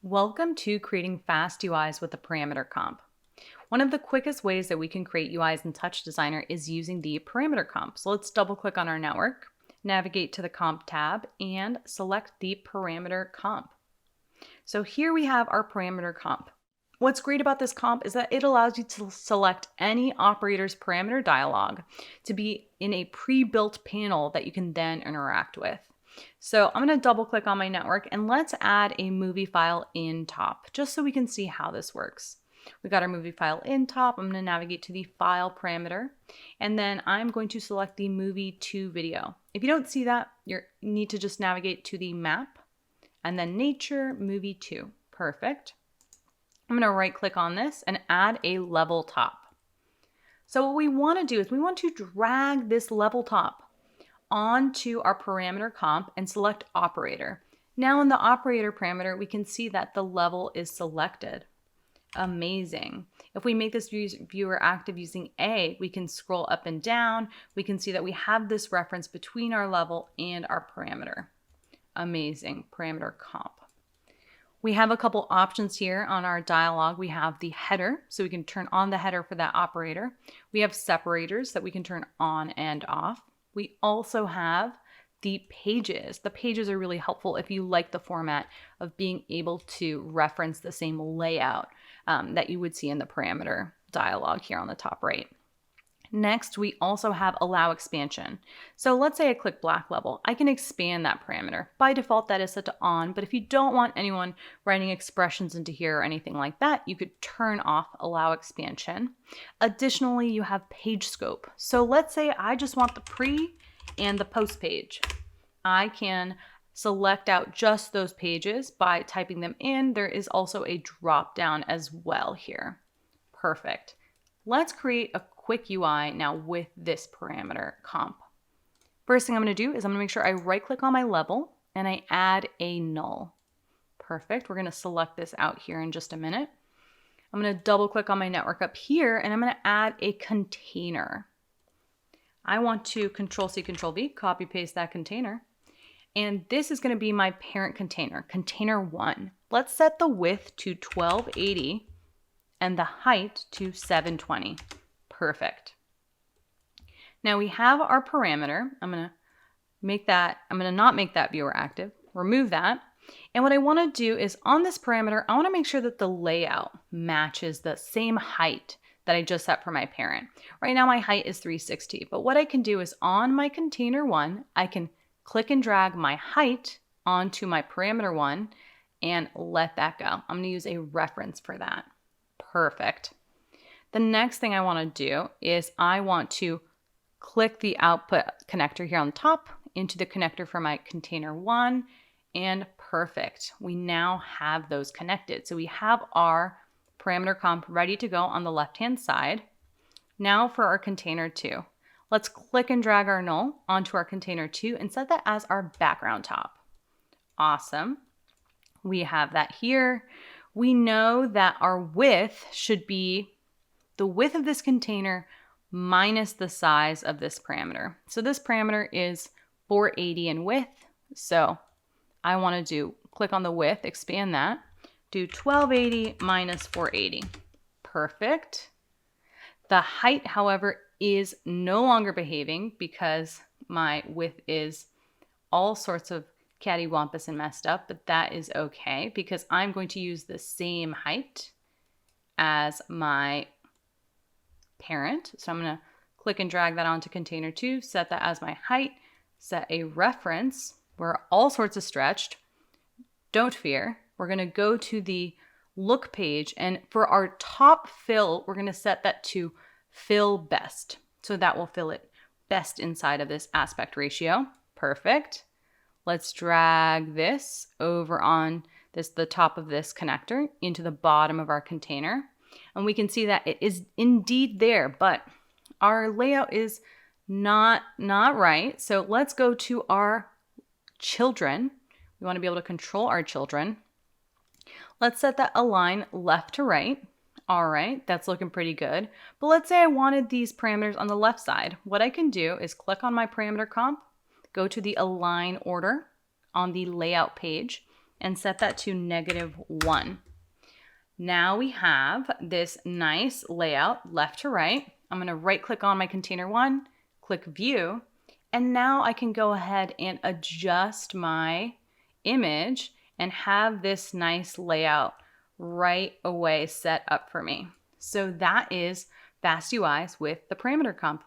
Welcome to creating fast UIs with the parameter comp. One of the quickest ways that we can create UIs in TouchDesigner is using the parameter comp. So let's double click on our network, navigate to the comp tab, and select the parameter comp. So here we have our parameter comp. What's great about this comp is that it allows you to select any operator's parameter dialog to be in a pre-built panel that you can then interact with. So I'm going to double click on my network and let's add a movie file in top just so we can see how this works. We got our movie file in top. I'm going to navigate to the file parameter and then I'm going to select the movie to video. If you don't see that, you need to just navigate to the map and then nature movie to. Perfect. I'm going to right click on this and add a level top. So what we want to do is we want to drag this level top onto our parameter comp and select operator. Now in the operator parameter, we can see that the level is selected. Amazing. If we make this viewer active using A, we can scroll up and down. We can see that we have this reference between our level and our parameter. Amazing. Parameter comp. We have a couple options here on our dialog. We have the header, so we can turn on the header for that operator. We have separators that we can turn on and off. We also have the pages. The pages are really helpful if you like the format of being able to reference the same layout that you would see in the parameter dialog here on the top right. Next, we also have allow expansion. So let's say I click black level. I can expand that parameter. By default, that is set to on, but if you don't want anyone writing expressions into here or anything like that, you could turn off allow expansion. Additionally, you have page scope. So let's say I just want the pre and the post page. I can select out just those pages by typing them in. There is also a drop down as well here. Perfect. Let's create a quick UI now with this parameter comp. First thing I'm going to do is I'm going to make sure I right click on my level and I add a null. Perfect. We're going to select this out here in just a minute. I'm going to double click on my network up here and I'm going to add a container. I want to Control-C, Control-V, copy paste that container. And this is going to be my parent container, container 1. Let's set the width to 1280 and the height to 720. Perfect. Now we have our parameter. I'm going to not make that viewer active, remove that. And what I want to do is on this parameter, I want to make sure that the layout matches the same height that I just set for my parent. Right now my height is 360, but what I can do is on my container 1, I can click and drag my height onto my parameter 1 and let that go. I'm going to use a reference for that. Perfect. The next thing I want to do is I want to click the output connector here on the top into the connector for my container 1 and perfect. We now have those connected. So we have our parameter comp ready to go on the left-hand side. Now for our container 2. Let's click and drag our null onto our container 2 and set that as our background top. Awesome. We have that here. We know that our width should be the width of this container minus the size of this parameter. So this parameter is 480 in width. So I want to click on the width, expand that, do 1280 minus 480. Perfect. The height, however, is no longer behaving because my width is all sorts of cattywampus and messed up, but that is okay because I'm going to use the same height as my parent. So I'm going to click and drag that onto container 2, set that as my height, set a reference. We're all sorts of stretched. Don't fear. We're going to go to the look page and for our top fill, we're going to set that to fill best. So that will fill it best inside of this aspect ratio. Perfect. Let's drag this over on the top of this connector into the bottom of our container. And we can see that it is indeed there, but our layout is not right. So let's go to our children. We want to be able to control our children. Let's set that align left to right. All right, that's looking pretty good. But let's say I wanted these parameters on the left side. What I can do is click on my parameter comp, go to the align order on the layout page, and set that to -1. Now we have this nice layout left to right. I'm going to right click on my container 1, click view, and now I can go ahead and adjust my image and have this nice layout right away set up for me. So that is fast UIs with the parameter comp.